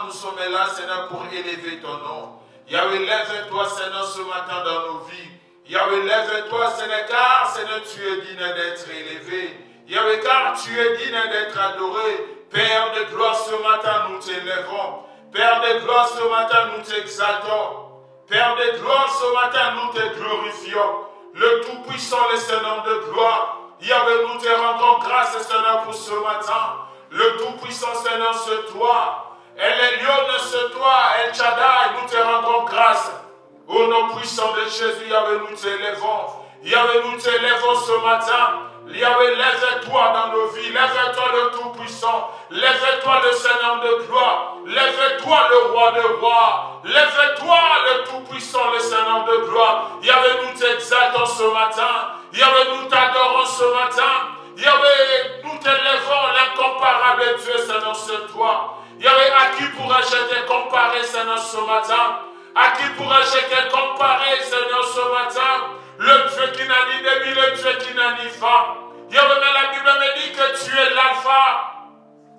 nous sommes là, Seigneur, pour élever ton nom. Yahweh, lève-toi, Seigneur, ce matin dans nos vies. Yahweh, lève-toi, Seigneur, car, Seigneur, tu es digne d'être élevé. Yahweh, car tu es digne d'être adoré. Père de gloire, ce matin, nous t'élèvons. Père de gloire, ce matin, nous t'exaltons. Père de gloire, ce matin, nous te glorifions. Le Tout-Puissant, le Seigneur de gloire. Yahweh, nous te rendons grâce, Seigneur, pour ce matin. Le Tout-Puissant, Seigneur, c'est toi. El Elyon, c'est toi. El Shaddai, nous te rendons grâce. Au nom puissant de Jésus, Yahweh, nous t'élèvons. Yahweh, nous t'élèvons ce matin. Yahweh, lève-toi dans nos vies. Lève-toi le Tout-Puissant. Lève-toi le Seigneur de gloire. Lève-toi le Roi de rois. Lève-toi le Tout-Puissant, le Seigneur de gloire. Yahweh, nous t'exaltons ce matin. Yahweh, nous t'adorons ce matin. Yahweh, nous t'élèvons, l'incomparable Dieu, Seigneur, c'est toi. Yahweh, à qui pourrais-je te comparer, Seigneur, ce matin? À qui pourrais-je te comparer, Seigneur, ce matin? Le Dieu qui n'a ni début, le Dieu qui n'a ni fin. Yahweh, mais la Bible me dit que tu es l'alpha.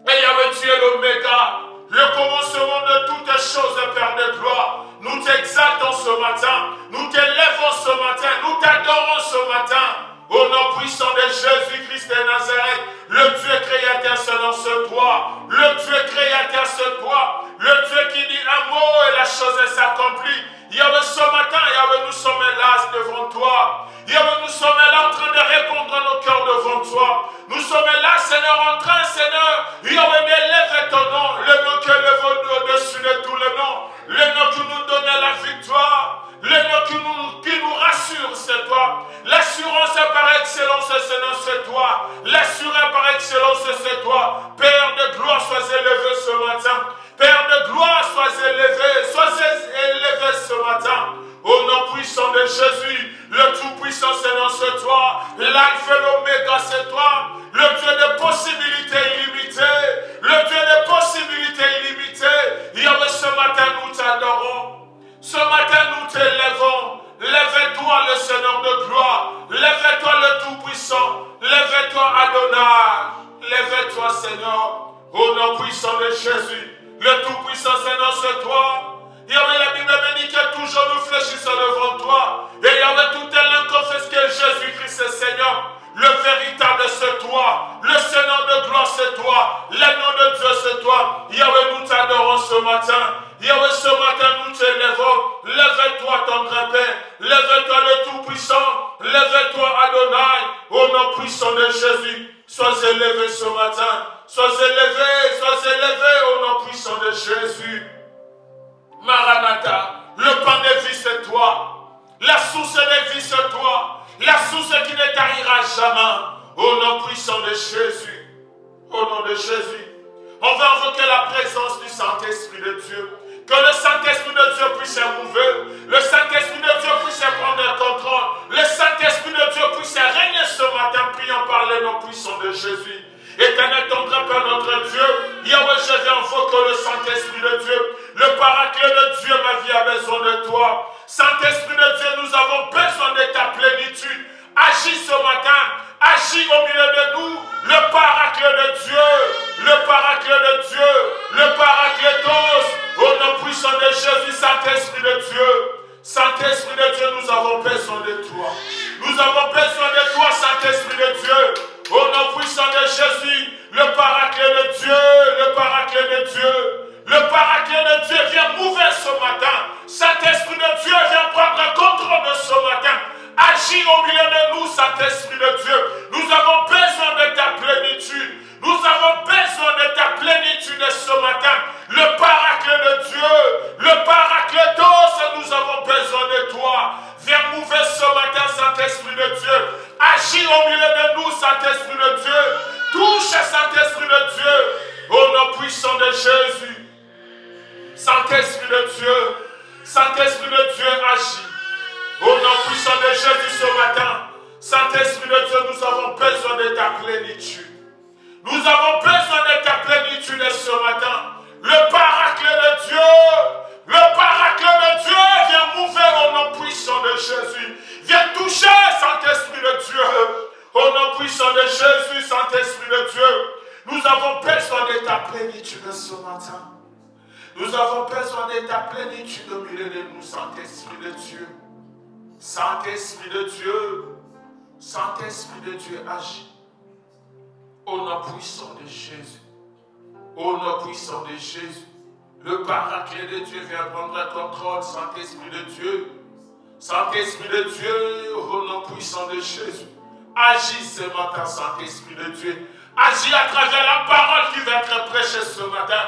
Et Yahweh, tu es l'oméga. Le commencement de toutes choses, Père de gloire. Nous t'exaltons ce matin. Nous t'élèvons ce matin. Nous t'adorons ce matin. Au nom puissant de Jésus-Christ de Nazareth, le Dieu créateur, c'est toi. Le Dieu créateur, c'est toi. Le Dieu qui dit un mot et la chose s'accomplit. Yahweh, ce matin, Yahweh, nous sommes là devant toi. Yahweh, nous sommes là en train de répondre à nos cœurs devant toi. Nous sommes là, Seigneur, en train, Seigneur, Yahweh, d'élèver ton nom, le nom que lève au-dessus de tous les noms, le nom qui nous donne la victoire. Le nom qui nous rassure, c'est toi. L'assurance par excellence, Seigneur, c'est toi. L'assurance par excellence, c'est toi. Père de gloire, sois élevé ce matin. Père de gloire, sois élevé ce matin. Au nom puissant de Jésus, le Tout-Puissant, Seigneur, c'est toi. L'Alpha et l'Oméga, c'est toi. Le Dieu de possibilités illimitées. Le Dieu de possibilités illimitées. Yahweh, ce matin, nous t'adorons. Ce matin, nous t'élèvons. Lève-toi, le Seigneur de gloire. Lève-toi, le Tout-Puissant. Lève-toi, Adonai. Lève-toi, Seigneur. Au nom puissant de Jésus. Le Tout-Puissant, Seigneur, c'est toi. Yahweh, la Bible me dit que toujours nous fléchissons devant toi. Et Yahweh, tout est l'un confesse que Jésus-Christ est Seigneur. Le véritable, c'est toi. Le Seigneur de gloire, c'est toi. Le nom de Dieu, c'est toi. Yahweh, nous t'adorons ce matin. Yahweh, ce matin, nous t'élèvons. Lève-toi, ton Père. Lève-toi, le Tout-Puissant. Lève-toi, Adonai. Au nom puissant de Jésus. Sois élevé ce matin. Sois élevé au nom puissant de Jésus. Maranatha, le pain de vie, c'est toi. La source de vie, c'est toi. La source qui ne tarira jamais. Au nom puissant de Jésus. Au nom de Jésus. On va invoquer la présence du Saint-Esprit de Dieu. Que le Saint-Esprit de Dieu puisse mouver. Le Saint-Esprit de Dieu puisse prendre le contrôle. Le Saint-Esprit de Dieu puisse régner ce matin. Prions par le nom puissant de Jésus. Éternel, ton grand Père, notre Dieu. Yahweh, je viens invoquer le Saint-Esprit de Dieu. Le paraclet de Dieu, ma vie a besoin de toi. Saint-Esprit de Dieu, nous avons besoin de ta plénitude. Agis ce matin. Agis au milieu de nous. Le paraclet de Dieu. Le paraclet de Dieu. Le paraclétos. Au nom puissant de Jésus, Saint-Esprit de Dieu. Saint-Esprit de Dieu, nous avons besoin de toi. Nous avons besoin de toi, Saint-Esprit de Dieu. Au nom puissant de Jésus, le paraclet de Dieu, le paraclet de Dieu. Le paraclet de Dieu vient m'ouvrir ce matin. Saint-Esprit de Dieu vient prendre contrôle de ce matin. Agis au milieu de nous, Saint-Esprit de Dieu. Nous avons besoin de ta plénitude. Nous avons besoin de ta plénitude ce matin. Le paraclet de Dieu, le paraclétos, nous avons besoin de toi. Viens m'ouvrir ce matin, Saint-Esprit de Dieu. Agis au milieu de nous, Saint-Esprit de Dieu. Touche, Saint-Esprit de Dieu. Au nom puissant de Jésus. Saint-Esprit de Dieu. Saint-Esprit de Dieu, agis. Au nom puissant de Jésus ce matin. Saint-Esprit de Dieu, nous avons besoin de ta plénitude. Nous avons besoin de ta plénitude ce matin. Le paraclet de Dieu. Le paraclet de Dieu vient m'ouvrir au nom puissant de Jésus. Viens toucher, Saint-Esprit de Dieu. Au nom puissant de Jésus, Saint-Esprit de Dieu. Nous avons besoin de ta plénitude ce matin. Nous avons besoin de ta plénitude au milieu de nous, Saint-Esprit de Dieu. Saint-Esprit de Dieu, Saint-Esprit de Dieu, agis. Au nom puissant de Jésus. Au nom puissant de Jésus. Le paraclet de Dieu vient prendre le contrôle, Saint-Esprit de Dieu. Saint-Esprit de Dieu, au nom puissant de Jésus. Agis ce matin, Saint-Esprit de Dieu. Agis à travers la parole qui va être prêchée ce matin.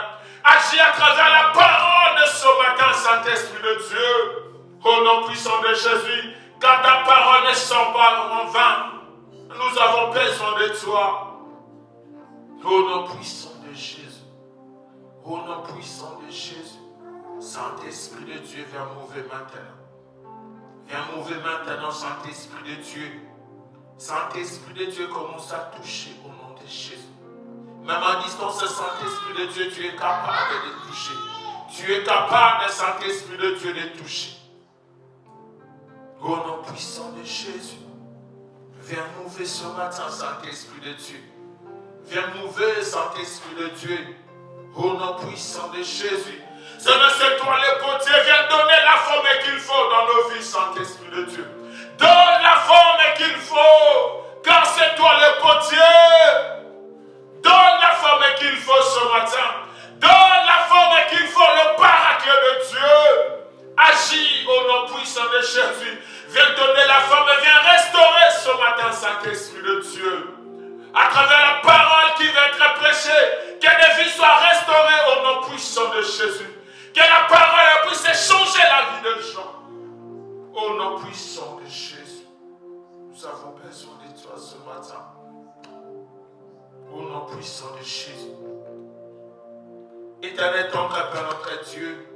Agis à travers la parole de ce matin, Saint-Esprit de Dieu. Au nom puissant de Jésus. Quand ta parole ne sort pas en vain, nous avons besoin de toi. Au nom puissant de Jésus. Au nom puissant de Jésus. Saint-Esprit de Dieu, viens mouver maintenant. Viens mouver maintenant, Saint-Esprit de Dieu. Saint-Esprit de Dieu, commence à toucher au nom de Jésus. Même à distance, Saint-Esprit de Dieu, tu es capable de toucher. Tu es capable, Saint-Esprit de Dieu, de toucher. Au nom puissant de Jésus, viens mouver ce matin, Saint-Esprit de Dieu. Viens mouver, Saint-Esprit de Dieu. Au nom puissant de Jésus. Seigneur, c'est toi le potier. Viens donner la forme qu'il faut dans nos vies, Saint-Esprit de Dieu. Donne la forme qu'il faut, car c'est toi le potier. Donne la forme qu'il faut ce matin. Donne la forme qu'il faut, le paraclet de Dieu. Agis au nom puissant de Jésus. Viens donner la forme, viens restaurer ce matin, Saint-Esprit de Dieu. À travers la parole qui va être prêchée, que les vies soient restaurées au nom puissant de Jésus. Que la parole puisse changer la vie des gens. Au nom puissant de Jésus. Nous avons besoin de toi ce matin. Au nom puissant de Jésus. Éternel, ton Père, notre Dieu,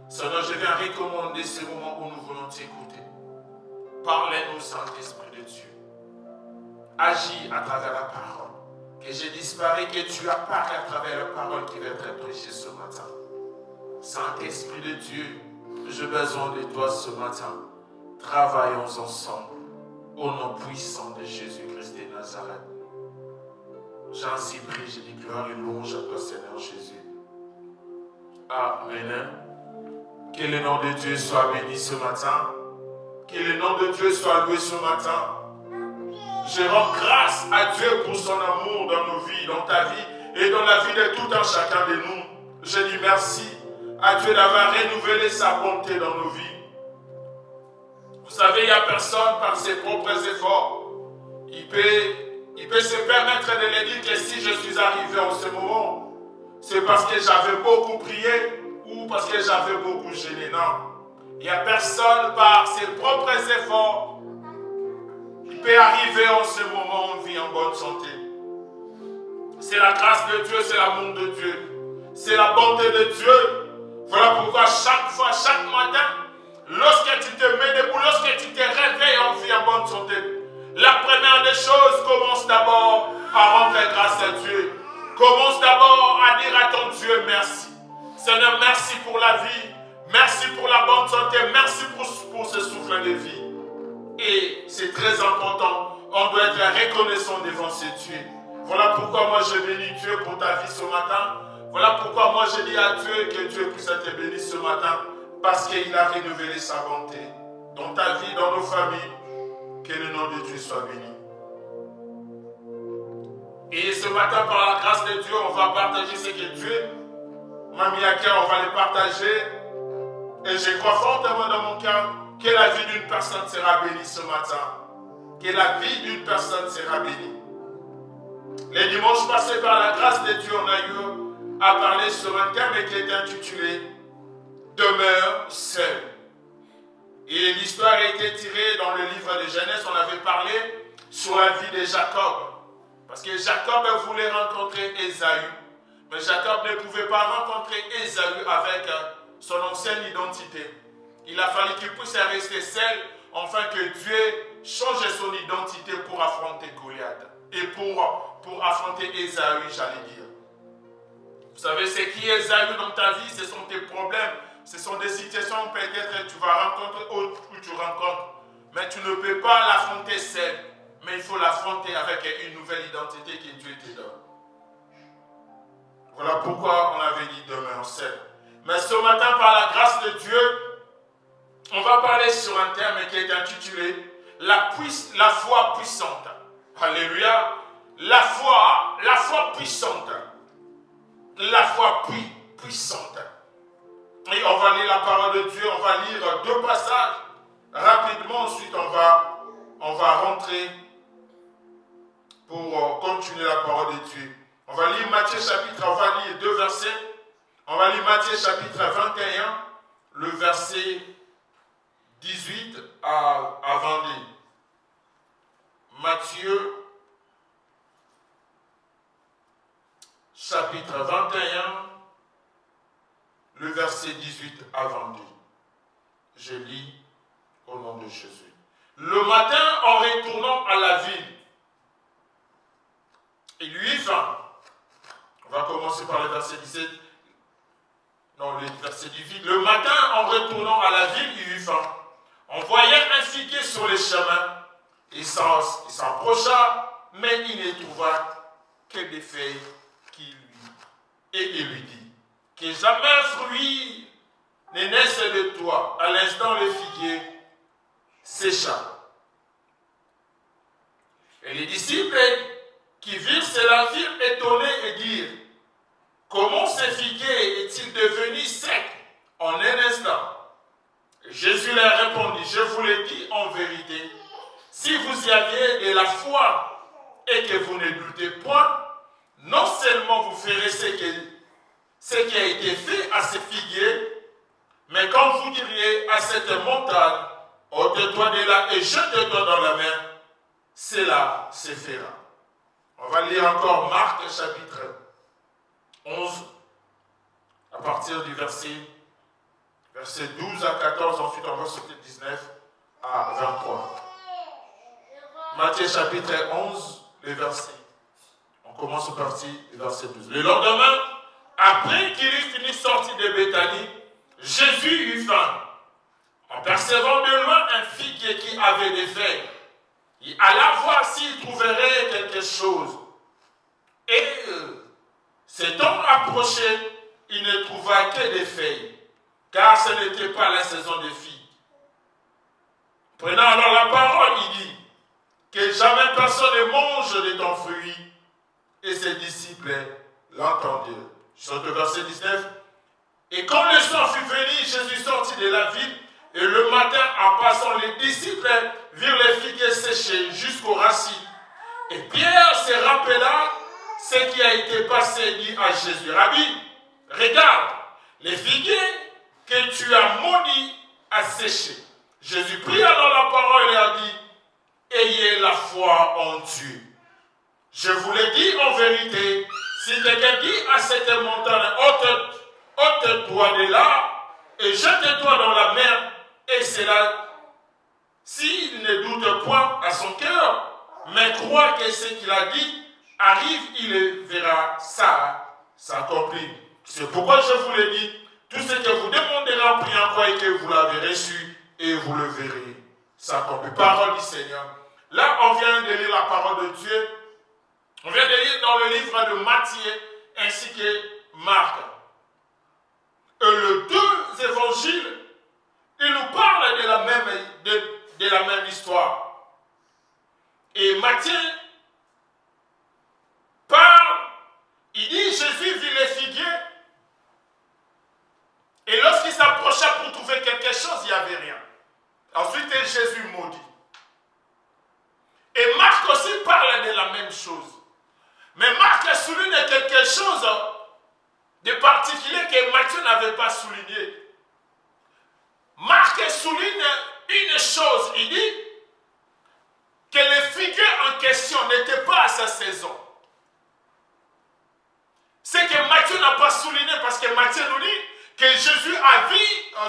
Seigneur, je viens recommander ce moment où nous voulons t'écouter. Parlez-nous, Saint-Esprit de Dieu. Agis à travers la parole. Que j'ai disparu, que tu apparais à travers la parole qui va être prêchée ce matin. Saint-Esprit de Dieu, j'ai besoin de toi ce matin. Travaillons ensemble. Au nom puissant de Jésus-Christ de Nazareth. J'ainsi prie, je dis gloire et louange à toi, Seigneur Jésus. Amen. Que le nom de Dieu soit béni ce matin. Que le nom de Dieu soit loué ce matin. Je rends grâce à Dieu pour son amour dans nos vies, dans ta vie et dans la vie de tout un chacun de nous. Je dis merci à Dieu d'avoir renouvelé sa bonté dans nos vies. Vous savez, il n'y a personne par ses propres efforts. Il peut se permettre de le dire que si je suis arrivé en ce moment, c'est parce que j'avais beaucoup prié ou parce que j'avais beaucoup gêné. Non. Il n'y a personne par ses propres efforts. Il peut arriver en ce moment en vie en bonne santé. C'est la grâce de Dieu, c'est l'amour de Dieu. C'est la bonté de Dieu. Voilà pourquoi chaque fois, chaque matin, lorsque tu te mets debout, lorsque tu te réveilles en vie en bonne santé, la première des choses, commence d'abord à rendre grâce à Dieu. Commence d'abord à dire à ton Dieu merci. Seigneur, merci pour la vie. Merci pour la bonne santé. Merci pour ce souffle de vie. Et c'est très important, on doit être reconnaissant devant ce Dieu. Voilà pourquoi moi je bénis Dieu pour ta vie ce matin. Voilà pourquoi moi je dis à Dieu que Dieu puisse être béni ce matin. Parce qu'il a renouvelé sa bonté dans ta vie, dans nos familles. Que le nom de Dieu soit béni. Et ce matin, par la grâce de Dieu, on va partager ce que Dieu m'a mis à cœur. On va le partager. Et je crois fortement dans mon cœur que la vie d'une personne sera bénie ce matin. Que la vie d'une personne sera bénie. Les dimanches passés, par la grâce de Dieu, on a eu à parler sur un thème qui est intitulé « Demeure seul ». Et l'histoire a été tirée dans le livre de Genèse. On avait parlé sur la vie de Jacob. Parce que Jacob voulait rencontrer Ésaü. Mais Jacob ne pouvait pas rencontrer Ésaü avec son ancienne identité. Il a fallu qu'il puisse rester seul, afin que Dieu change son identité pour affronter Goliath. Et pour affronter Ésaü, j'allais dire. Vous savez, ce qui est Ésaü dans ta vie, ce sont tes problèmes. Ce sont des situations peut-être que tu vas rencontrer ou tu rencontres. Mais tu ne peux pas l'affronter seul. Mais il faut l'affronter avec une nouvelle identité que Dieu te donne. Voilà pourquoi on avait dit demeure seul. Mais ce matin, par la grâce de Dieu, on va parler sur un terme qui est intitulé la foi puissante. Alléluia. La foi puissante. La foi puissante. Et on va lire la parole de Dieu, on va lire 2 passages rapidement, ensuite on va rentrer pour continuer la parole de Dieu. On va lire Matthieu chapitre, on va lire 2 versets. On va lire Matthieu chapitre 21, le verset 18 à 22. Matthieu chapitre 21, le verset 18 à 22. Je lis au nom de Jésus. Le matin, en retournant à la ville, il lui vint. On va commencer par le verset 17. Non, le verset 18. Le matin, en retournant à la ville, il eut faim. On voyait un figuier sur les chemins. Il s'approcha, mais il ne trouva que des feuilles et il lui dit, que jamais un fruit ne naisse de toi. À l'instant, le figuier sécha. Et les disciples qui virent cela firent étonnés et dirent, comment ce figuier est-il devenu sec en un instant? Et Jésus leur répondit, je vous le dis en vérité, si vous y aviez de la foi et que vous ne doutez point, non seulement vous ferez ce qui a été fait à ce figuier, mais quand vous diriez à cette montagne, ôte-toi de là et jette-toi dans la mer, cela se fera. On va lire encore Marc chapitre 11, à partir du verset 12 à 14, ensuite on va sauter 19 à 23. Matthieu chapitre 11, le verset. On commence au parti du verset 12. Le lendemain, après qu'il eut fini sortir de Béthanie, Jésus eut faim. En percevant de loin un figuier qui avait des feuilles, il alla voir s'il trouverait quelque chose. Et s'étant approché, il ne trouva que des feuilles, car ce n'était pas la saison des figues. Prenant alors la parole, il dit, que jamais personne ne mange de ton fruit. Et ses disciples l'entendirent. Je saute au verset 19. Et quand le soir fut venu, Jésus sortit de la ville, et le matin, en passant, les disciples virent les figuiers séchés jusqu'aux racines. Et Pierre se rappela ce qui a été passé et dit à Jésus, Rabbi, regarde, les figuiers que tu as maudits à sécher. Jésus prit alors la parole et a dit, ayez la foi en Dieu. Je vous le dis en vérité, si quelqu'un dit à cette montagne, ôte-toi de là et jette-toi dans la mer, et c'est là, s'il ne doute point à son cœur, mais croit que ce qu'il a dit arrive, il le verra ça s'accomplir. C'est pourquoi je vous le dis, tout ce que vous demanderez en priant, croyez que vous l'avez reçu et vous le verrez s'accomplir. Parole du Seigneur. Là, on vient de lire la parole de Dieu. On vient de lire dans le livre de Matthieu ainsi que Marc. Et les 2 évangiles, ils nous parlent de la même histoire. Et Matthieu parle, il dit, Jésus vit les figuiers. Et lorsqu'il s'approcha pour trouver quelque chose, il n'y avait rien. Ensuite, Jésus maudit. Et Marc aussi parle de la même chose. Mais Marc souligne quelque chose de particulier que Matthieu n'avait pas souligné. Marc souligne une chose, il dit que les figuiers en question n'étaient pas à sa saison. C'est que Matthieu n'a pas souligné parce que Matthieu nous dit que Jésus a vu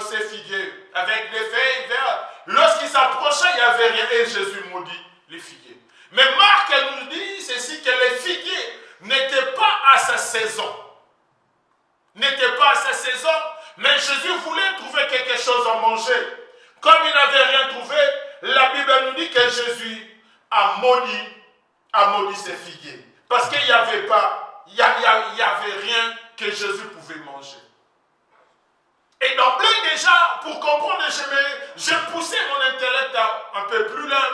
ces figuiers avec des feuilles vertes. Lorsqu'il s'approchait, il n'y avait rien et Jésus maudit les figuiers. Mais Marc nous dit ceci, que les figuiers n'étaient pas à sa saison. N'étaient pas à sa saison, mais Jésus voulait trouver quelque chose à manger. Comme il n'avait rien trouvé, la Bible nous dit que Jésus a maudit ces figuiers. Parce qu'il n'y avait rien que Jésus pouvait manger. Et d'emblée déjà, pour comprendre, je poussais mon intellect un peu plus loin.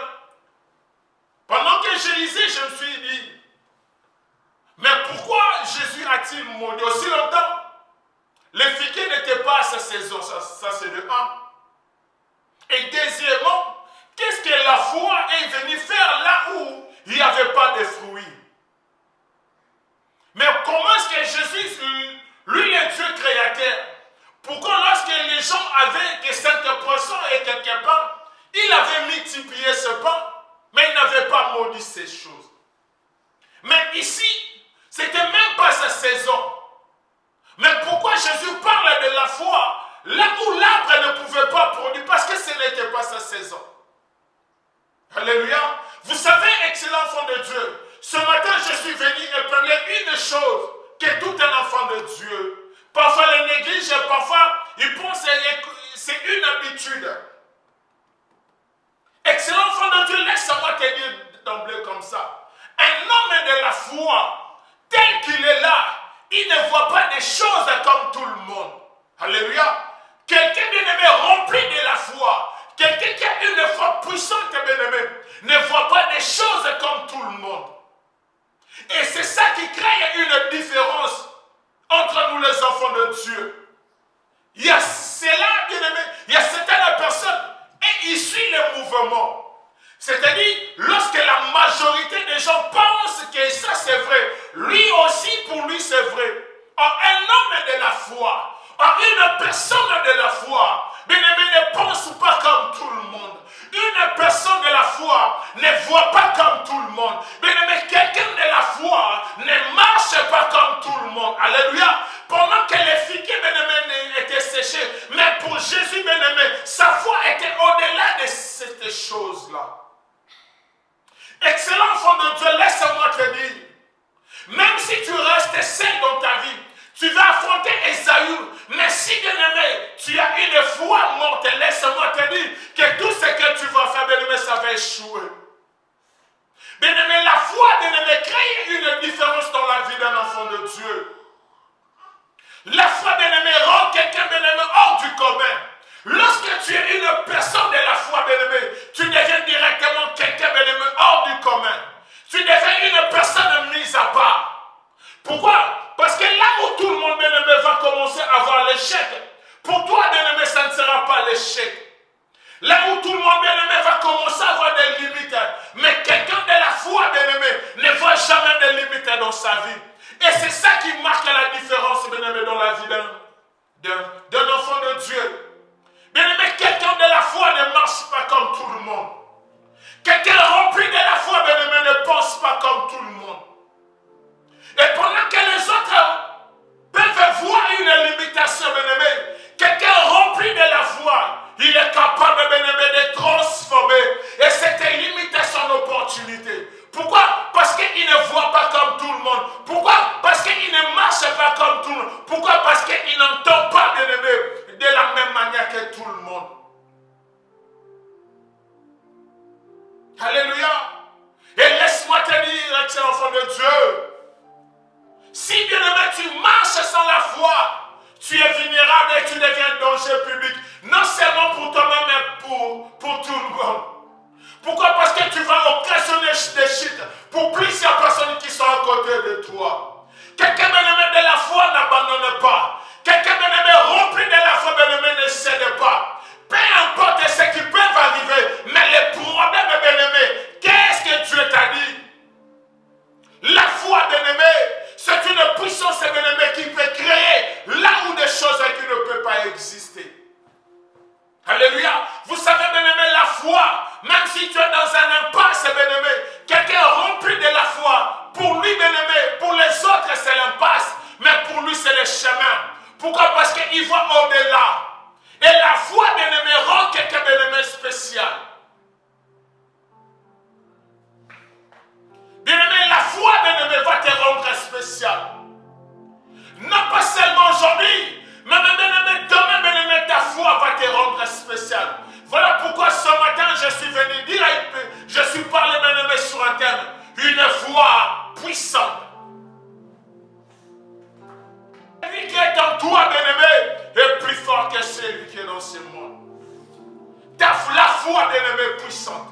Pendant que je lisais, je me suis dit, mais pourquoi Jésus a-t-il maudit aussi longtemps? Le figuier n'était pas à sa saison, ça c'est le 1. Et deuxièmement, qu'est-ce que la foi est venue faire là où il n'y avait pas de fruits? Mais comment est-ce que Jésus, lui le Dieu créateur, pourquoi lorsque les gens avaient que 5 poissons et quelques pains, il avait multiplié ce pain, mais il n'avait pas maudit ces choses? Mais ici, c'était même pas sa saison. Mais pourquoi Jésus parle de la foi là où l'arbre ne pouvait pas produire? Parce que ce n'était pas sa saison. Alléluia. Vous savez, excellent enfant de Dieu, ce matin je suis venu et parler une chose que tout un enfant de Dieu, parfois le néglige, parfois il pense que c'est une habitude. Excellent enfant de Dieu, laisse-moi te dire d'emblée comme ça. Un homme de la foi, tel qu'il est là, il ne voit pas des choses comme tout le monde. Alléluia. Quelqu'un bien-aimé rempli de la foi, quelqu'un qui a une foi puissante, bien-aimé, ne voit pas des choses comme tout le monde. Et c'est ça qui crée une différence entre nous les enfants de Dieu. Il y a cela, bien-aimé, il y a certaines personnes, et il suit le mouvement. C'est-à-dire, lorsque la majorité des gens pensent que ça c'est vrai, lui aussi pour lui c'est vrai. Or, un homme de la foi, une personne de la foi, bien-aimé, ne pense pas comme tout le monde. Une personne de la foi ne voit pas comme tout le monde. Bien-aimé, quelqu'un de la foi ne marche pas comme tout le monde. Alléluia. Pendant que les figuiers, bien-aimé, étaient séchés, mais pour Jésus, bien-aimé, sa foi était au-delà de cette chose-là. Excellent enfant de Dieu, laisse-moi te dire, même si tu restes seul dans ta vie, tu vas affronter Esaü, mais si bien-aimé, tu as une foi morte, laisse-moi te dire que tout ce que tu vas faire, bien-aimé, ça va échouer. Bien-aimé, la foi, bien-aimé, crée une différence dans la vie d'un enfant de Dieu. La foi, bien-aimé, rend quelqu'un, bien-aimé, hors du commun. Lorsque tu es une personne de la foi, bien-aimé, tu deviens directement quelqu'un, bien-aimé, hors du commun. Tu deviens une personne mise à part. Pourquoi? Parce que là où tout le monde, bien-aimé, va commencer à avoir l'échec, pour toi, bien-aimé, ça ne sera pas l'échec. Là où tout le monde, bien-aimé, va commencer à avoir des limites, mais quelqu'un de la foi, bien-aimé, ne voit jamais de limites dans sa vie. Et c'est ça qui marque la différence, bien-aimé, dans la vie d'un enfant de Dieu. Bien-aimé, quelqu'un de la foi ne marche pas comme tout le monde. Quelqu'un rempli de la foi, bien-aimé, ne pense pas comme tout le monde. Et pendant que les autres peuvent voir une limitation, bien-aimé, quelqu'un rempli de la foi, il est capable, bien-aimé, de transformer et cette limitation en opportunité. Pourquoi? Parce qu'il ne voit pas comme tout le monde. Pourquoi? Parce qu'il ne marche pas comme tout le monde. Pourquoi? Parce qu'il n'entend pas, bien-aimé, de la même manière que tout le monde. Alléluia. Et laisse-moi te dire, excellent enfant de Dieu, si bien-aimé tu marches sans la foi, tu es vulnérable et tu deviens un danger public. Non seulement pour toi-même, mais pour tout le monde. Pourquoi? Parce que tu vas occasionner des chutes pour plusieurs personnes qui sont à côté de toi. Quelqu'un bien-aimé de la foi n'abandonne pas. Quelqu'un bien-aimé rempli de la foi, bien-aimé, ne cède pas. Peu importe ce qui peut arriver, mais le problème, bien-aimé, qu'est-ce que Dieu t'a dit? La foi, bien-aimé, c'est une puissance, bien-aimé, qui peut créer là où des choses qui ne peuvent pas exister. Alléluia. Vous savez, bien-aimé, la foi, même si tu es dans un impasse, bien-aimé, quelqu'un rempli de la foi, pour lui, bien-aimé, pour les autres, c'est l'impasse, mais pour lui, c'est le chemin. Pourquoi? Parce qu'il voit au-delà. Et la ce monde. La foi, bien-aimé, puissante.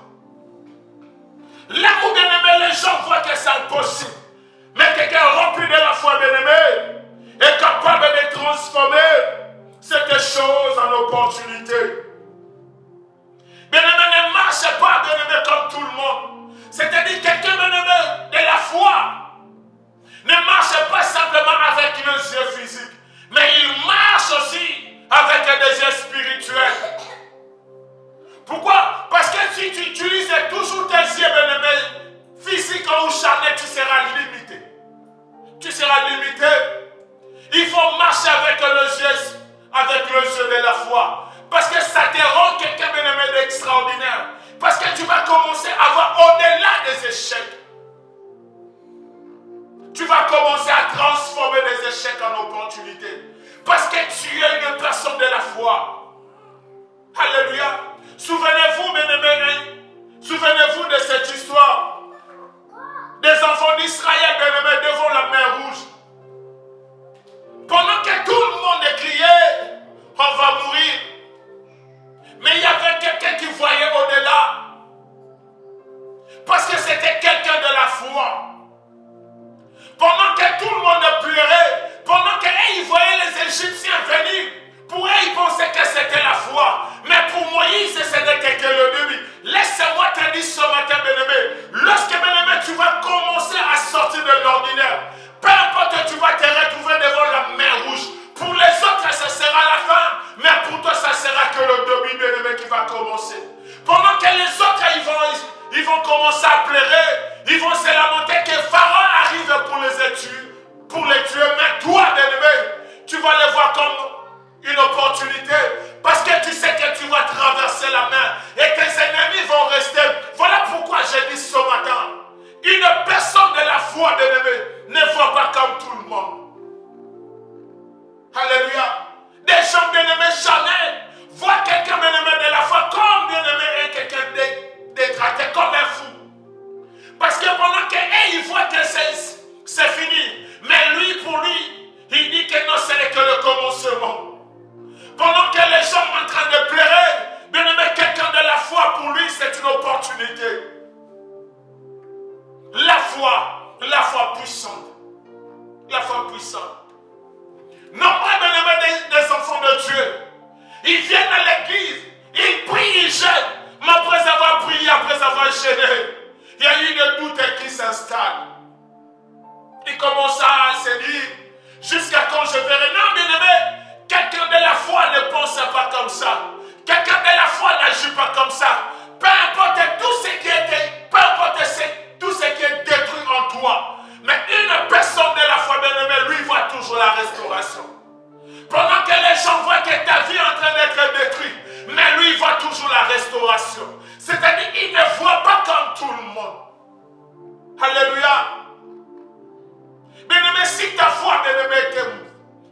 L'amour, bien-aimé, les gens voient que c'est impossible. Mais quelqu'un rempli de la foi, bien-aimé, est capable de transformer cette chose en opportunité. Bien-aimé, ne marche pas, bien-aimé, comme tout le monde. C'est-à-dire quelqu'un, bien-aimé, de la foi ne marche pas simplement avec les yeux physiques, mais il marche aussi avec des yeux spirituels. Pourquoi? Parce que si tu utilises toujours tes yeux, bien-aimé, physiques ou charnels, tu seras limité. Tu seras limité. Il faut marcher avec les yeux de la foi. Parce que ça te rend quelqu'un, bien-aimé, d'extraordinaire. Parce que tu vas commencer à voir au-delà des échecs. Tu vas commencer à transformer les échecs en opportunités. Parce que tu es une personne de la foi. Alléluia. Souvenez-vous, bien-aimés, souvenez-vous de cette histoire des enfants d'Israël, bien-aimés, devant la mer Rouge. Pendant que tout le monde criait, on va mourir. Mais il y avait quelqu'un qui voyait au-delà. Parce que c'était quelqu'un de la foi. Pendant que tout le monde pleurait, pendant qu'ils voyaient les Égyptiens venir, pour eux, ils pensaient que c'était la foi. Mais pour Moïse, ce n'était que le début. Laisse-moi te dire ce matin, bien-aimé, lorsque, bien-aimé, tu vas commencer à sortir de l'ordinaire, peu importe, tu vas te retrouver devant la mer Rouge. Pour les autres, ce sera la fin, mais pour toi, ça sera que le début, bien-aimé, qui va commencer. Pendant que les autres, ils vont commencer à pleurer, ils vont se lamenter que Pharaon arrive pour les tuer, mais toi, bien-aimé, tu vas les voir comme une opportunité, parce que tu sais que tu vas traverser la mer et tes ennemis vont rester. Voilà pourquoi j'ai dit ce matin, une personne de la foi, bien-aimé, ne voit pas comme tout le monde. Alléluia. Des gens, bien-aimés, charnels voient quelqu'un, bien-aimé, de la foi comme, bien-aimé, et quelqu'un détraqué comme un fou. Parce que pendant qu'ils voient que c'est fini, mais lui, pour lui, il dit que non, ce n'est que le commencement. Pendant que les gens sont en train de pleurer, bien-aimé, quelqu'un de la foi, pour lui, c'est une opportunité. La foi puissante. La foi puissante. Nombreux, bien-aimés, des enfants de Dieu, ils viennent à l'église, ils prient, ils jeûnent, mais après avoir prié, après avoir jeûné, il y a eu des doutes qui s'installent. Ils commencent à se dire, jusqu'à quand je verrai. Non, bien-aimé, quelqu'un de la foi ne pense pas comme ça. Quelqu'un de la foi n'agit pas comme ça. Peu importe tout ce qui est, peu importe tout ce qui est détruit en toi. Mais une personne de la foi, bien-aimé, lui voit toujours la restauration. Pendant que les gens voient que ta vie est en train d'être détruite, mais lui voit toujours la restauration. C'est-à-dire qu'il ne voit pas comme tout le monde. Alléluia. Bien-aimé, si ta foi, bien-aimé,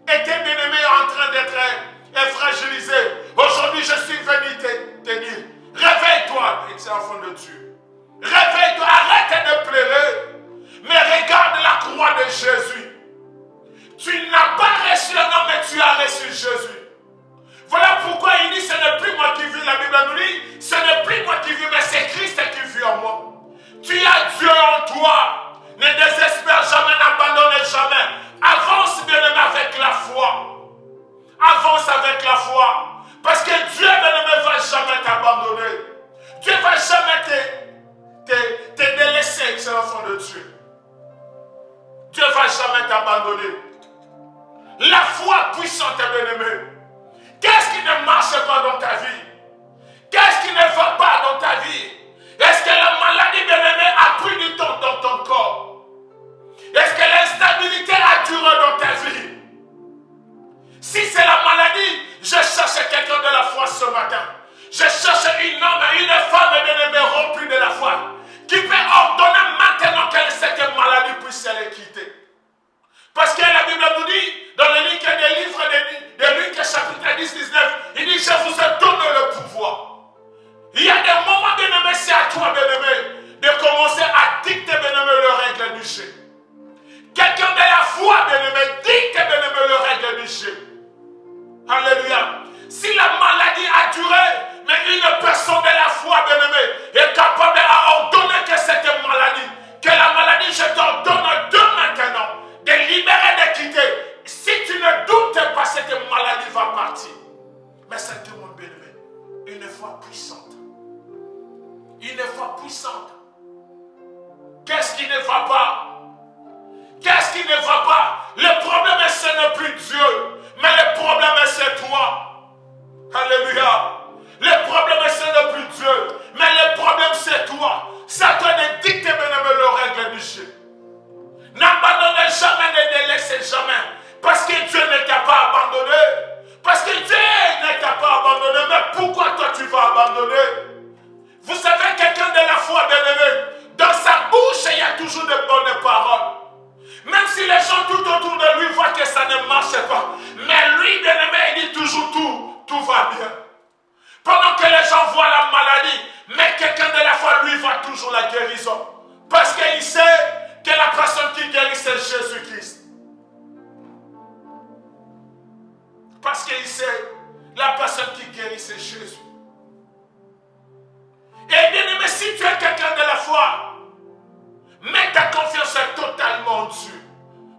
était bien-aimé en train d'être fragilisé, aujourd'hui je suis venu te dire, réveille-toi, excellent enfant de Dieu. Réveille-toi, arrête de pleurer, mais regarde la croix de Jésus. Tu n'as pas reçu un homme, mais tu as reçu Jésus. Voilà pourquoi il dit, ce n'est plus moi qui vis, la Bible nous dit, ce n'est plus moi qui vis, mais c'est Christ qui vit en moi. Tu as Dieu en toi. Ne désespère jamais, n'abandonne jamais. Avance, bien-aimé, avec la foi. Avance avec la foi. Parce que Dieu, bien-aimé, ne va jamais t'abandonner. Dieu ne va jamais te délaisser, excellent enfant de Dieu. Dieu ne va jamais t'abandonner. La foi puissante, bien-aimé. Qu'est-ce qui ne marche pas dans ta vie? Qu'est-ce qui ne va pas dans ta vie? Est-ce que la maladie, bien-aimé, a pris du temps dans ton corps? Est-ce que l'instabilité a duré dans ta vie? Si c'est la maladie, je cherche quelqu'un de la foi ce matin. Je cherche un homme et une femme, bien-aimé, remplie de la foi, qui peut ordonner maintenant que cette maladie puisse les quitter. Parce que la Bible nous dit, dans le livre de Luc, chapitre 10-19, il dit, je vous ai donné le pouvoir. Il y a des moments, bien-aimé, c'est à toi, bien-aimé, de commencer à dicter, bien-aimé, le règle du jeu. Quelqu'un de la foi, bien-aimé, dicte, bien-aimé, le règle du jeu. Alléluia. Si la maladie a duré, mais une personne de la foi, bien-aimé, est capable d'ordonner que cette maladie, que la maladie, je t'ordonne de maintenant, de libérer, de quitter. Si tu ne doutes pas, cette maladie va partir. Mais c'est tout, mon bien-aimé, une foi puissante. Une foi puissante. Qu'est-ce qui ne va pas? Qu'est-ce qui ne va pas? Le problème, ce n'est plus Dieu, mais le problème, c'est toi. Alléluia. Le problème, ce n'est plus Dieu, mais le problème, c'est toi. Ça doit te dicter, bien-aimé, le règle du jeu. N'abandonnez jamais, ne délaissez jamais. Parce que Dieu ne t'a pas abandonné. Parce que Dieu ne t'a pas abandonné. Mais pourquoi toi tu vas abandonner? Vous savez, quelqu'un de la foi, bien-aimé, dans sa bouche, il y a toujours de bonnes paroles. Même si les gens tout autour de lui voient que ça ne marche pas. Mais lui, bien-aimé, il dit toujours tout va bien. Pendant que les gens voient la maladie, mais quelqu'un de la foi, lui, voit toujours la guérison. Parce qu'il sait que la personne qui guérit, c'est Jésus-Christ. Parce qu'il sait, la personne qui guérit, c'est Jésus. Et bien aimé, si tu es quelqu'un de la foi, mets ta confiance totalement en Dieu.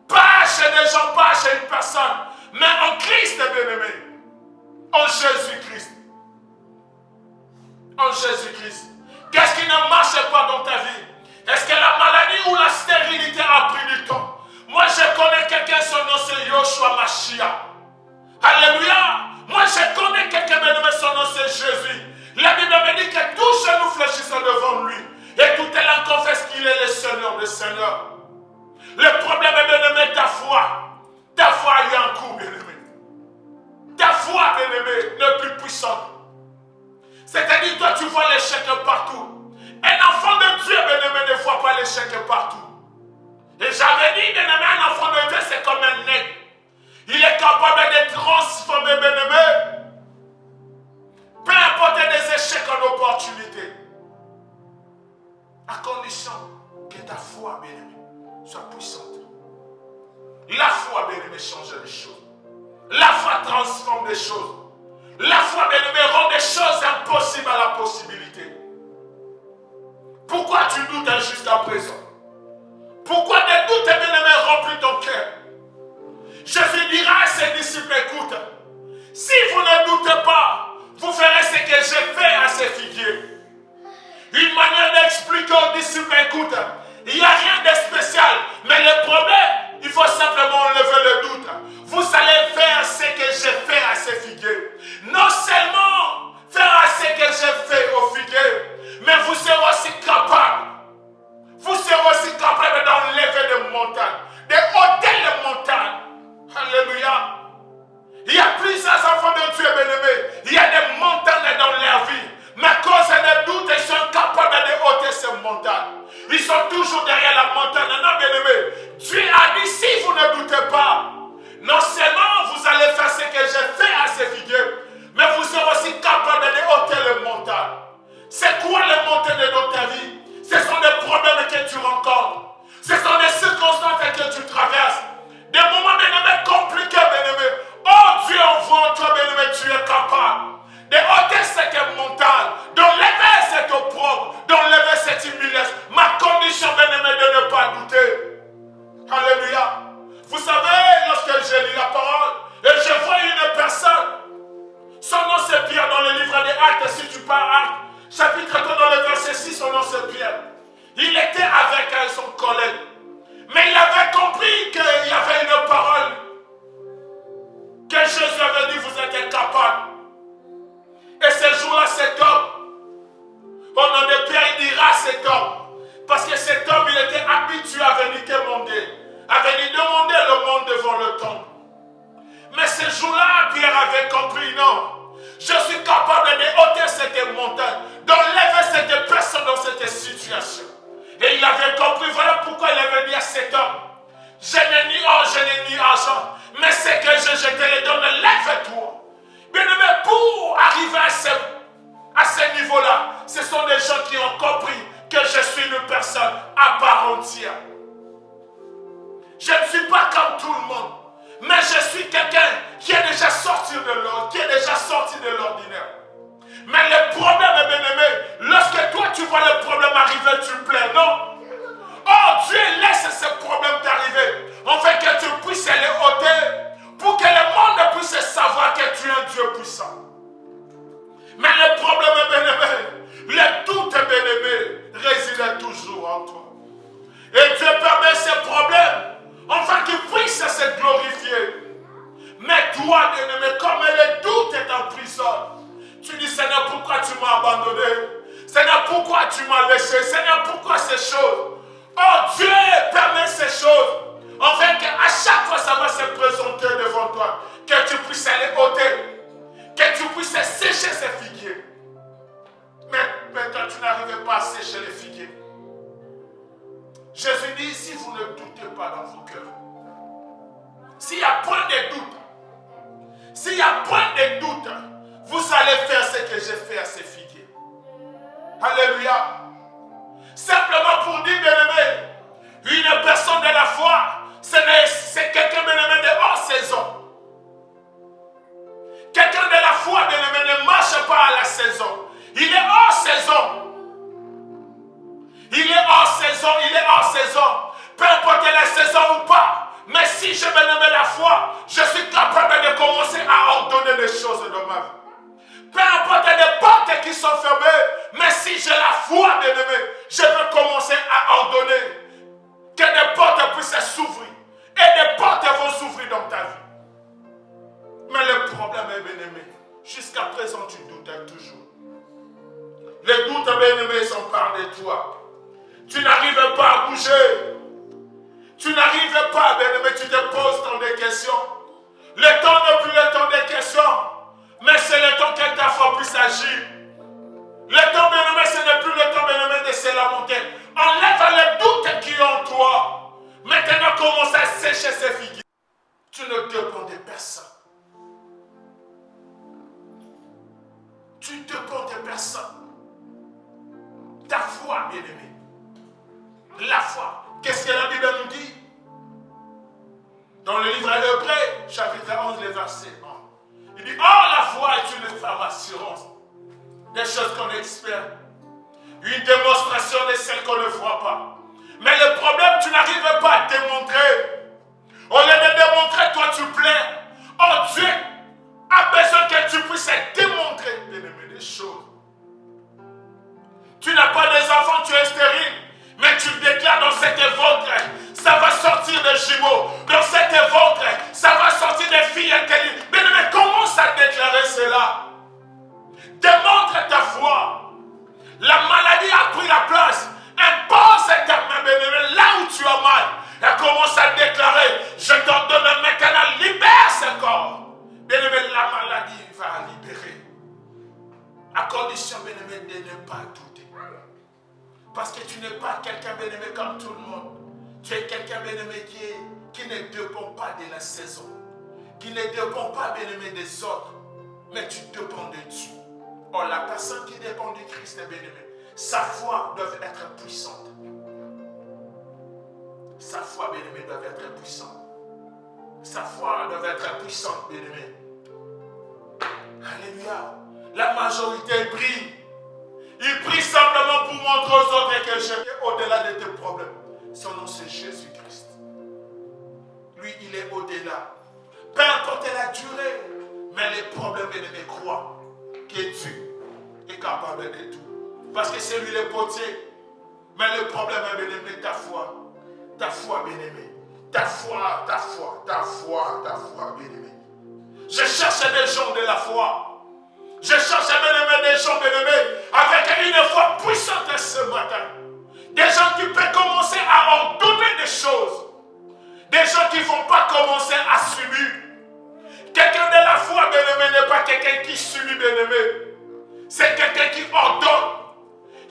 Pas chez des gens, pas chez une personne, mais en Christ, bien aimé. En Jésus-Christ. En Jésus-Christ. Qu'est-ce qui ne marche pas dans ta vie? Est-ce que la maladie ou la stérilité a pris du temps? Moi, je connais quelqu'un, son nom c'est Yoshua Mashiach. Alléluia. Moi, je connais quelqu'un, son nom c'est Jésus. La Bible me dit que tous genoux fléchissent devant lui. Et tout est là confesse qu'il est le Seigneur des Seigneurs. Le problème est bien-aimé, ta foi. Ta foi a eu un coup, bien-aimé. Ta foi, bien-aimé, n'est plus puissante. C'est-à-dire, toi, tu vois l'échec partout. Un enfant de Dieu, bien-aimé, ne voit pas l'échec partout. Et j'avais dit, bien-aimé, un enfant de Dieu, c'est comme un nègre. Il est capable de transformer, bien-aimé, peu importe des échecs en opportunités. À condition que ta foi, bien-aimé, soit puissante. La foi, bien-aimé, change les choses. La foi transforme les choses. La foi, bien-aimé, rend des choses impossibles à la possibilité. Pourquoi tu doutes jusqu'à présent? Pourquoi des doutes, bien-aimé, remplissent ton cœur? Jésus dira à ses disciples, écoute, si vous ne doutez pas, vous ferez ce que j'ai fait à ces figuiers. Une manière d'expliquer aux disciples, écoute, il n'y a rien de spécial, mais le problème, il faut simplement enlever le doute. Vous allez faire ce que j'ai fait à ces figuiers. Non seulement faire ce que j'ai fait aux figuiers, mais vous serez aussi capable. Vous serez aussi capable d'enlever des montagnes, de ôter les montagnes. Alléluia. Il y a plusieurs enfants de Dieu, bien-aimés. Il y a des montagnes dans leur vie. Mais à cause des doutes, ils sont capables de ôter ces montagnes. Ils sont toujours derrière la montagne. Non, bien-aimés. Dieu a dit, si vous ne doutez pas, non seulement vous allez faire ce que j'ai fait à ces figuiers, mais vous serez aussi capable de ôter les montagnes. C'est quoi les montagnes dans ta vie? Ce sont des problèmes que tu rencontres. Ce sont des circonstances que tu traverses. Des moments, bien-aimés, compliqués, bien-aimés. Oh Dieu, envoie toi, bien-aimé, tu es capable de ôter cette montagne, d'enlever cette opprobre, d'enlever cette humiliation. Ma condition, bien-aimé, de ne pas douter. Alléluia. Vous savez, lorsque j'ai lu la parole, et je vois une personne, son nom c'est Pierre dans le livre des Actes, si tu pars Actes, chapitre 3 dans le verset 6, son nom c'est Pierre. Il était avec son collègue, mais il avait compris qu'il y avait une parole que Jésus avait dit, vous êtes incapable. Et ce jour-là, cet homme, au nom de Pierre, il dira à cet homme, parce que cet homme, il était habitué à venir demander, à venir demander le monde devant le temple. Mais ce jour-là, Pierre avait compris, non, je suis capable de ôter cette montagne, d'enlever cette personne dans cette situation. Et il avait compris, voilà pourquoi il avait dit à cet homme, je n'ai ni or, je n'ai ni argent, mais c'est que je te le donne, lève-toi. Bien-aimé, pour arriver à ce niveau-là, ce sont des gens qui ont compris que je suis une personne à part entière. Je ne suis pas comme tout le monde. Mais je suis quelqu'un qui est déjà sorti de l'ordinaire. Mais le problème, bien-aimé, lorsque toi tu vois le problème arriver, tu pleures, non? Oh, Dieu laisse ce problème t'arriver, afin que tu puisses les ôter, pour que le monde puisse savoir que tu es un Dieu puissant. Mais le problème, bien-aimé, le doute, bien-aimé, réside toujours en toi. Et Dieu permet ces problèmes, afin qu'il puisse se glorifier. Mais toi, bien-aimé, comme le doute est en prison, tu dis, Seigneur, pourquoi tu m'as abandonné? Seigneur, pourquoi tu m'as laissé? Seigneur, pourquoi ces choses? Oh, Dieu permet ces choses, afin qu'à chaque fois ça va se présenter devant toi, que tu puisses les ôter, que tu puisses sécher ces figuiers. Mais toi, tu n'arrives pas à sécher les figuiers. Jésus dit, si vous ne doutez pas dans vos cœurs, s'il n'y a point de doute, vous allez faire ce que j'ai fait à ces figuiers. Alléluia. Simplement pour dire, bien-aimé, une personne de la foi, c'est quelqu'un, bien-aimé, de hors saison. Quelqu'un de la foi, bien-aimé, ne marche pas à la saison. Il est hors saison. Il est hors saison. Peu importe la saison ou pas. Mais si je bien-aimé la foi, je suis capable de commencer à ordonner des choses dans ma vie. Peu importe les portes qui sont fermées, mais si j'ai la foi, bien-aimé, je peux commencer à ordonner que des portes puissent s'ouvrir. Et des portes vont s'ouvrir dans ta vie. Mais le problème est, bien-aimé, jusqu'à présent tu doutes toujours. Les doutes, bien-aimé, s'emparent de toi. Tu n'arrives pas à bouger. Tu n'arrives pas, bien-aimé, tu te poses tant de questions. Le temps n'est plus le temps des questions. Mais c'est le temps que ta foi puisse agir. Le temps, bien-aimé, ce n'est plus le temps, bien-aimé, de se lamenter. Enlève les doutes qui ont en toi. Maintenant, commence à sécher ces figuiers. Tu ne dépends de personne. Tu dépends de personne. Ta foi, bien-aimé. La foi. Qu'est-ce que la Bible nous dit? Dans le livre d'Hébreux, chapitre 11, le verset 1. Il dit, oh, la foi est une ferme assurance des choses qu'on espère. Une démonstration de celles qu'on ne voit pas. Mais le problème, tu n'arrives pas à démontrer. Au lieu de démontrer, toi tu plais. Oh, Dieu a besoin que tu puisses démontrer, bien-aimé, des choses. Tu n'as pas des enfants, tu es stérile. Mais tu déclares dans cette ventre, ça va sortir des jumeaux. Dans cette ventre, ça va sortir des filles intelligentes. Mais commence à déclarer cela. Démontre ta foi. La maladie a pris la place. Impose ta main, bien-aimé, là où tu as mal. Et commence à déclarer, je t'ordonne maintenant, libère ce corps. Bien-aimé, la maladie va libérer. À condition, bien-aimé, de ne pas douter. Parce que tu n'es pas quelqu'un, bien-aimé, comme tout le monde. Tu es quelqu'un, bien-aimé, qui ne dépend pas de la saison. Qui ne dépend pas, bien-aimé, des autres. Mais tu dépends de Dieu. Or, la personne qui dépend du Christ, bien-aimé, sa foi doit être puissante. Sa foi, bien-aimé, doit être puissante. Sa foi doit être puissante, bien-aimé. Alléluia. La majorité brille. Il prie simplement pour montrer aux autres que je suis au-delà de tes problèmes. Son nom, c'est Jésus-Christ. Lui, il est au-delà. Peu importe la durée, mais les problèmes, bien-aimés, croient que Dieu est capable de tout. Parce que c'est lui le potier. Mais le problème est, bien-aimé, ta foi. Ta foi, bien-aimé. Ta foi, bien-aimé. Je cherche des gens de la foi. Je cherche, bien-aimé, des gens, bien-aimés, avec une foi puissante ce matin. Des gens qui peuvent commencer à ordonner des choses. Des gens qui ne vont pas commencer à subir. Quelqu'un de la foi, bien-aimé, n'est pas quelqu'un qui subit, bien-aimé. C'est quelqu'un qui ordonne.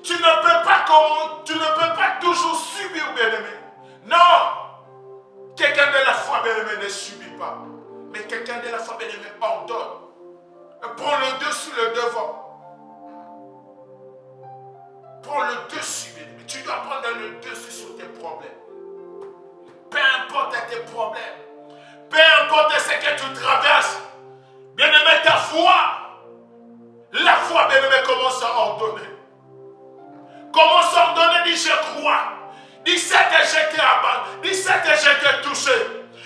Tu ne peux pas toujours subir, bien-aimé. Non. Quelqu'un de la foi, bien-aimé, ne subit pas. Mais quelqu'un de la foi, bien-aimé, ordonne. Prends le dessus, le devant. Prends le dessus, bien-aimé. Tu dois prendre le dessus sur tes problèmes. Peu importe tes problèmes. peu importe ce que tu traverses, bien-aimé, ta foi, la foi, bien-aimé, commence à ordonner. Commence à ordonner, dis je crois. Dis certes j'étais abattu, dis certes j'étais touché.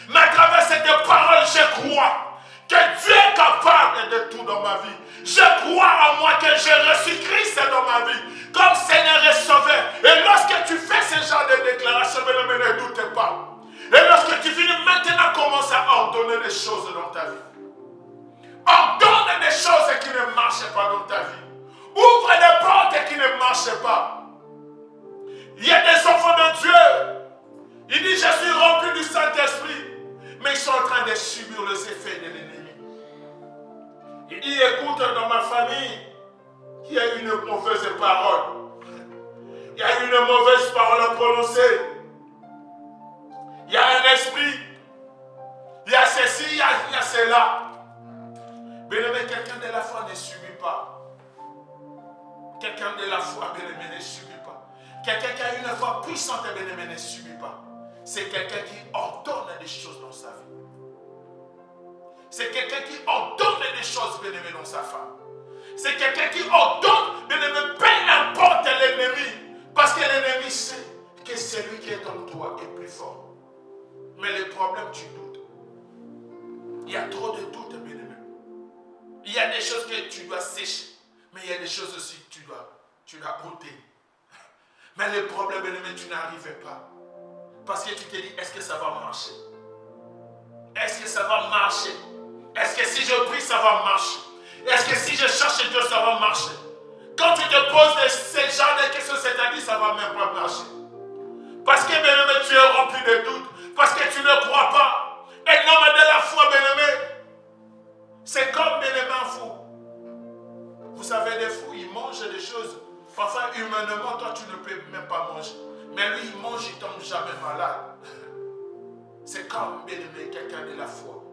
Mais à travers cette parole, je crois que Dieu est capable de tout dans ma vie. Je crois en moi que j'ai reçu Christ dans ma vie comme Seigneur et Sauveur. Et lorsque tu fais ce genre de déclaration, bien-aimé, ne doute pas. Et lorsque tu finis maintenant, commence à ordonner des choses dans ta vie. Ordonne des choses qui ne marchent pas dans ta vie. Ouvre des portes qui ne marchent pas. Il y a des enfants de Dieu. Il dit, je suis rempli du Saint-Esprit. Mais ils sont en train de subir les effets de l'ennemi. Il dit, écoute, dans ma famille, il y a une mauvaise parole. Il y a une mauvaise parole à prononcer. Il y a un esprit. Il y a ceci, il y a cela. Bien-aimé, quelqu'un de la foi ne subit pas. Quelqu'un de la foi, bien-aimé, ne subit pas. Quelqu'un qui a une foi puissante, bien-aimé, ne subit pas. C'est quelqu'un qui ordonne des choses dans sa vie. C'est quelqu'un qui ordonne des choses, bien-aimé, dans sa femme. C'est quelqu'un qui ordonne, bien-aimé, peu importe l'ennemi. Parce que l'ennemi sait que celui qui est en toi est plus fort. Mais le problème, tu doutes. Il y a trop de doutes, bien-aimé. Il y a des choses que tu dois sécher. Mais il y a des choses aussi que tu dois ôter. Mais le problème, bien-aimé, tu n'arrives pas. Parce que tu te dis, est-ce que ça va marcher? Est-ce que ça va marcher? Est-ce que si je prie, ça va marcher? Est-ce que si je cherche Dieu, ça va marcher? Quand tu te poses ces genre de questions, c'est-à-dire ça ne va même pas marcher. Parce que, bien-aimé, tu es rempli de doutes. Parce que tu ne crois pas. Et l'homme de la foi, bien-aimé, c'est comme, bien-aimé, un fou. Vous savez, les fous, ils mangent des choses. Parfois, humainement, toi, tu ne peux même pas manger. Mais lui, il mange, il ne tombe jamais malade. C'est comme, bien-aimé, quelqu'un de la foi.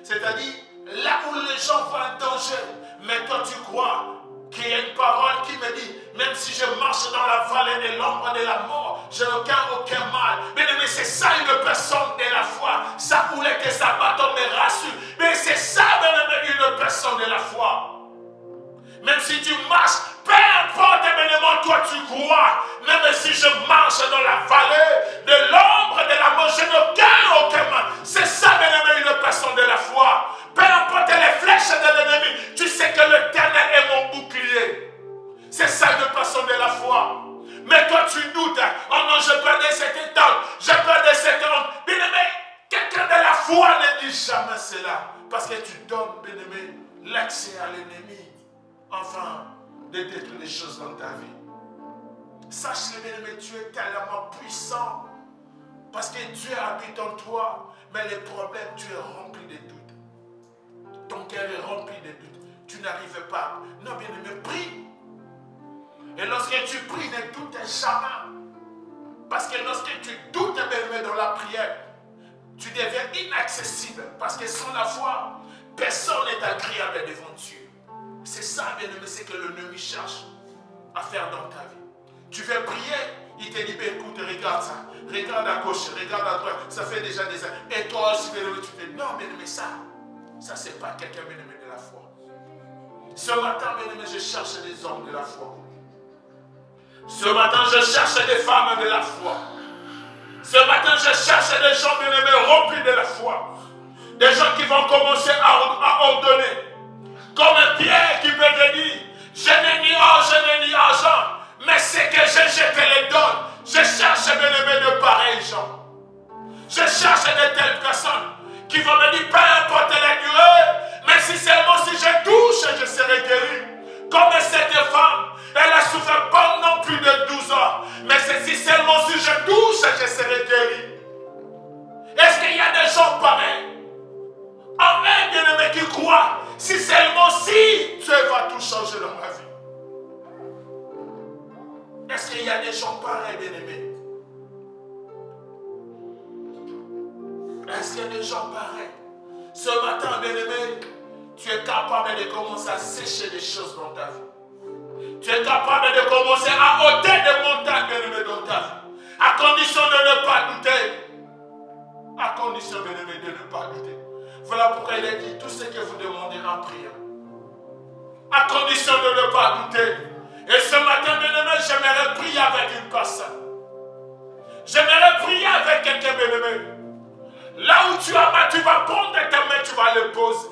C'est-à-dire, là où les gens voient un danger, mais toi, tu crois qu'il y a une parole qui me dit, même si je marche dans la vallée de l'ombre de la mort, je n'aucun mal. Bien-aimé, c'est ça une personne de la foi. Ça voulait que sa bâton me rassure. Mais c'est ça, bien-aimé, une personne de la foi. Même si tu marches, peu importe, évidemment, toi tu crois. Même si je marche dans la vallée de l'ombre de la mort, je n'ai aucun mal. C'est ça, bien-aimé, une personne de la foi. Peu importe les flèches de l'ennemi, tu sais que l'Éternel est mon bouclier. C'est ça, une personne de la foi. Mais toi tu doutes. Oh non, je perdais cette étape, je perdais cette honte. Bien-aimé, quelqu'un de la foi ne dit jamais cela. Parce que tu donnes, bien-aimé, l'accès à l'ennemi. Enfin, de détruire les choses dans ta vie. Sache, bien-aimé, tu es tellement puissant. Parce que Dieu habite en toi. Mais le problème, tu es rempli de doutes. Ton cœur est rempli de doutes. Tu n'arrives pas. Non, bien-aimé, prie. Et lorsque tu pries, ne doute jamais. Parce que lorsque tu doutes, bien-aimé, dans la prière, tu deviens inaccessible. Parce que sans la foi, personne n'est agréable devant Dieu. C'est ça, bien-aimé, c'est que l'ennemi cherche à faire dans ta vie. Tu veux prier, il te dit, écoute, regarde ça. Regarde à gauche, regarde à droite. Ça fait déjà des années. Et toi aussi, bien-aimé, tu te dis, non, bien-aimé, ça c'est pas quelqu'un, bien-aimé, de la foi. Ce matin, bien-aimé, je cherche des hommes de la foi. Ce matin, je cherche des femmes de la foi. Ce matin, je cherche des gens, bien-aimés, remplis de la foi. Des gens qui vont commencer à ordonner. Comme Pierre qui peut te dire, je n'ai ni or, je n'ai ni argent, mais c'est que je te les donne. Je cherche, bien-aimé, de pareils gens. Je cherche de telles personnes qui vont me dire, peu importe la durée, mais si seulement si je touche, je serai guéri. Comme cette femme, elle a souffert pendant plus de 12 ans, mais c'est si seulement si je touche, je serai guéri. Est-ce qu'il y a des gens pareils? Amen, bien-aimé, qui croient. Si seulement si Dieu va tout changer dans ma vie. Est-ce qu'il y a des gens pareils, bien-aimés? Est-ce qu'il y a des gens pareils? Ce matin, bien-aimé, tu es capable de commencer à sécher des choses dans ta vie. Tu es capable de commencer à ôter des montagnes, bien-aimé, dans ta vie. À condition de ne pas douter. À condition, bien-aimé, de ne pas douter. Voilà pourquoi il est dit tout ce que vous demandez en prière. À condition de ne pas douter. Et ce matin, bien-aimé, j'aimerais prier avec une personne. J'aimerais prier avec quelqu'un, bien-aimé. Là où tu as mal, tu vas prendre ta main, tu vas le poser.